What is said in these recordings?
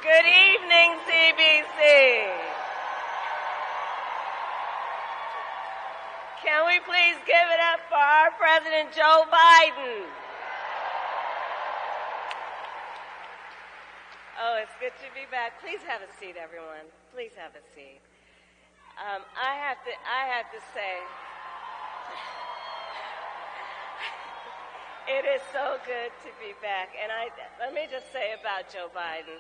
Good evening, CBC. Can we please give it up for our President Joe Biden? Oh, it's good to be back. Please have a seat, everyone. Please have a seat. I have to say, it is so good to be back. And let me just say about Joe Biden,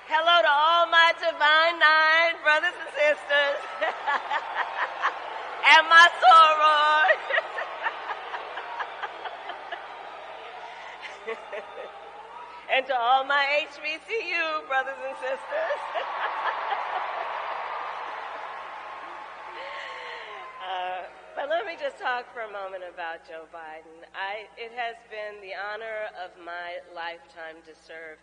hello to all my Divine Nine brothers and sisters and my sorors. And to all my HBCU brothers and sisters. But let me just talk for a moment about Joe Biden. It has been the honor of my lifetime to serve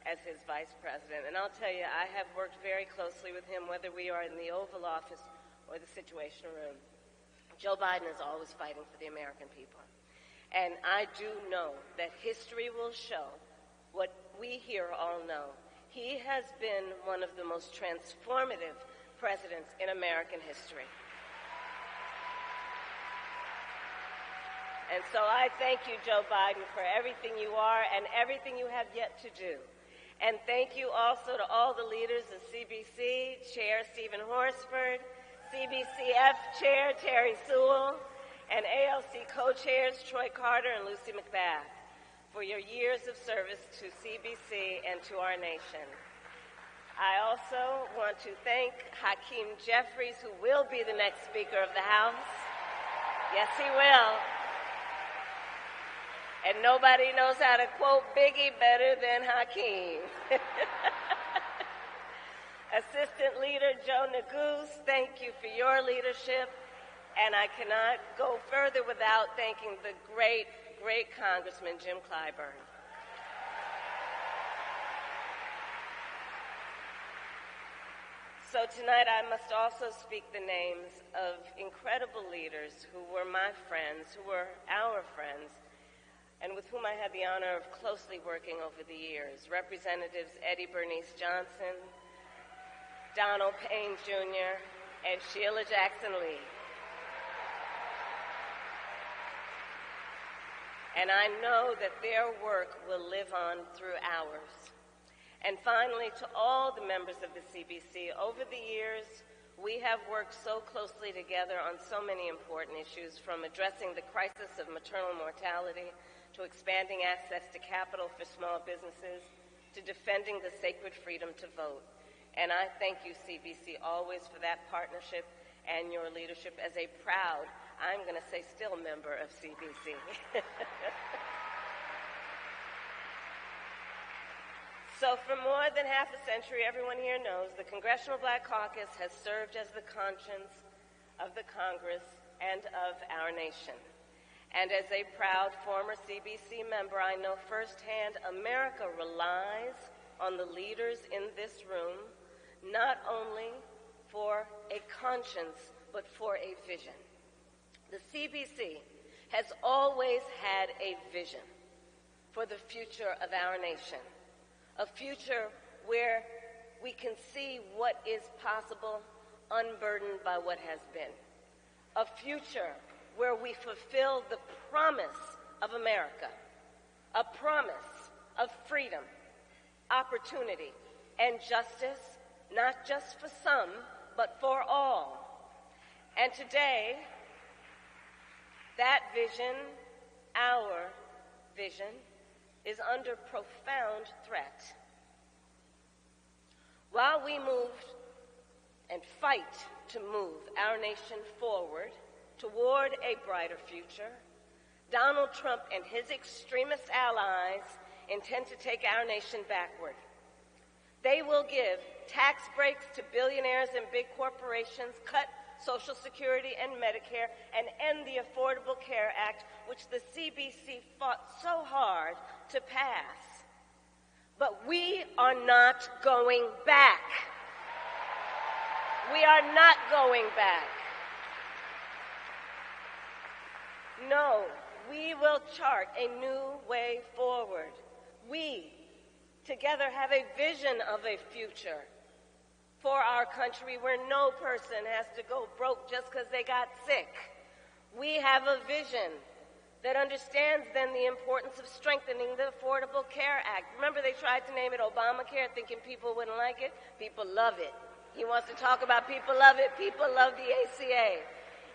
as his vice president. And I'll tell you, I have worked very closely with him, whether we are in the Oval Office or the Situation Room. Joe Biden is always fighting for the American people. And I do know that history will show what we here all know. He has been one of the most transformative presidents in American history. And so I thank you, Joe Biden, for everything you are and everything you have yet to do. And thank you also to all the leaders of CBC, Chair Stephen Horsford, CBCF Chair Terry Sewell, and ALC co-chairs Troy Carter and Lucy McBath for your years of service to CBC and to our nation. I also want to thank Hakeem Jeffries, who will be the next Speaker of the House. Yes, he will. And nobody knows how to quote Biggie better than Hakeem. Assistant Leader Joe Neguse, thank you for your leadership. And I cannot go further without thanking the great, great Congressman Jim Clyburn. So tonight I must also speak the names of incredible leaders who were my friends, who were our friends, and with whom I had the honor of closely working over the years. Representatives Eddie Bernice Johnson, Donald Payne Jr., and Sheila Jackson Lee. And I know that their work will live on through ours. And finally, to all the members of the CBC, over the years, we have worked so closely together on so many important issues, from addressing the crisis of maternal mortality, to expanding access to capital for small businesses, to defending the sacred freedom to vote. And I thank you, CBC, always for that partnership and your leadership as a proud, I'm going to say still, member of CBC. So for more than half a century, everyone here knows the Congressional Black Caucus has served as the conscience of the Congress and of our nation. And as a proud former CBC member, I know firsthand America relies on the leaders in this room, not only for a conscience, but for a vision. The CBC has always had a vision for the future of our nation, a future where we can see what is possible unburdened by what has been, a future where we fulfill the promise of America, a promise of freedom, opportunity, and justice, not just for some, but for all. And today, that vision, our vision, is under profound threat. While we move and fight to move our nation forward toward a brighter future, Donald Trump and his extremist allies intend to take our nation backward. They will give tax breaks to billionaires and big corporations, cut Social Security and Medicare, and end the Affordable Care Act, which the CBC fought so hard to pass. But we are not going back. We are not going back. No, we will chart a new way forward. We, together, have a vision of a future for our country where no person has to go broke just because they got sick. We have a vision that understands then the importance of strengthening the Affordable Care Act. Remember, they tried to name it Obamacare thinking people wouldn't like it? People love it. He wants to talk about people love it. People love the ACA.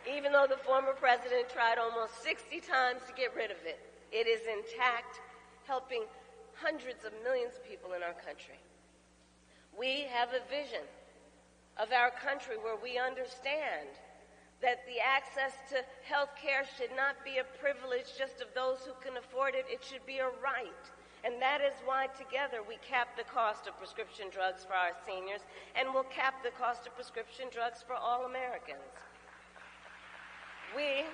Even though the former president tried almost 60 times to get rid of it, it is intact, helping hundreds of millions of people in our country. We have a vision of our country where we understand that the access to health care should not be a privilege just of those who can afford it. It should be a right. And that is why together we cap the cost of prescription drugs for our seniors, and we'll cap the cost of prescription drugs for all Americans. We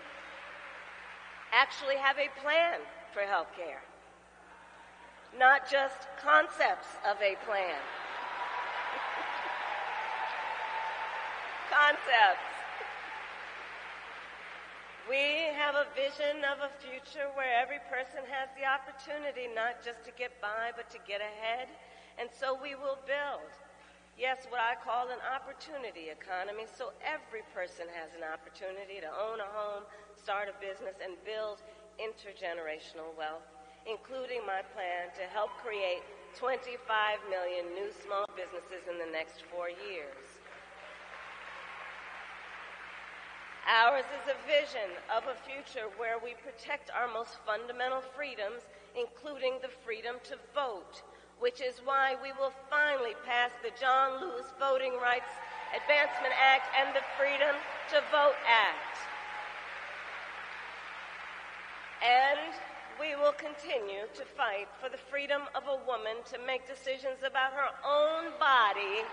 actually have a plan for health care, not just concepts of a plan. Concepts. We have a vision of a future where every person has the opportunity not just to get by, but to get ahead. And so we will build, yes, what I call an opportunity economy, so every person has an opportunity to own a home, start a business, and build intergenerational wealth, including my plan to help create 25 million new small businesses in the next 4 years. Ours is a vision of a future where we protect our most fundamental freedoms, including the freedom to vote, which is why we will finally pass the John Lewis Voting Rights Advancement Act and the Freedom to Vote Act. And we will continue to fight for the freedom of a woman to make decisions about her own body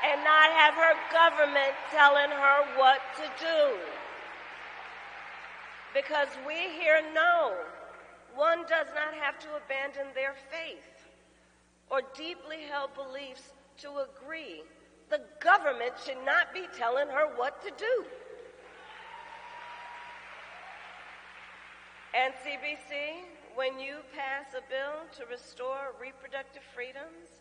and not have her government telling her what to do. Because we here know one does not have to abandon their faith or deeply held beliefs to agree. The government should not be telling her what to do. And CBC, when you pass a bill to restore reproductive freedoms,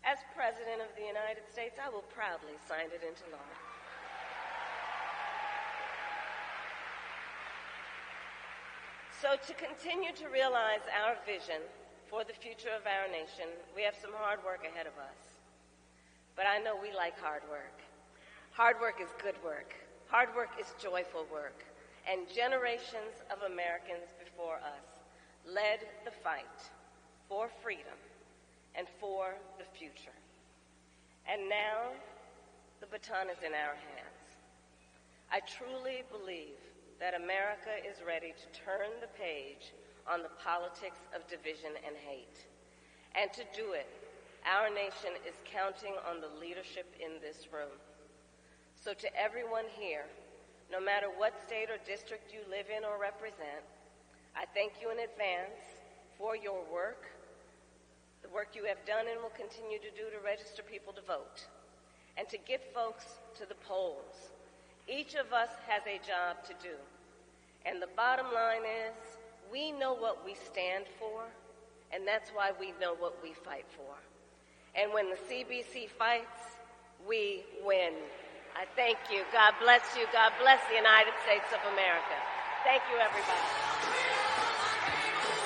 as President of the United States, I will proudly sign it into law. So to continue to realize our vision for the future of our nation, we have some hard work ahead of us. But I know we like hard work. Hard work is good work. Hard work is joyful work. And generations of Americans before us led the fight for freedom and for the future. And now, the baton is in our hands. I truly believe that America is ready to turn the page on the politics of division and hate. And to do it, our nation is counting on the leadership in this room. So to everyone here, no matter what state or district you live in or represent, I thank you in advance for your work, the work you have done and will continue to do to register people to vote, and to get folks to the polls. Each of us has a job to do. And the bottom line is, we know what we stand for, and that's why we know what we fight for. And when the CBC fights, we win. I thank you. God bless you. God bless the United States of America. Thank you, everybody.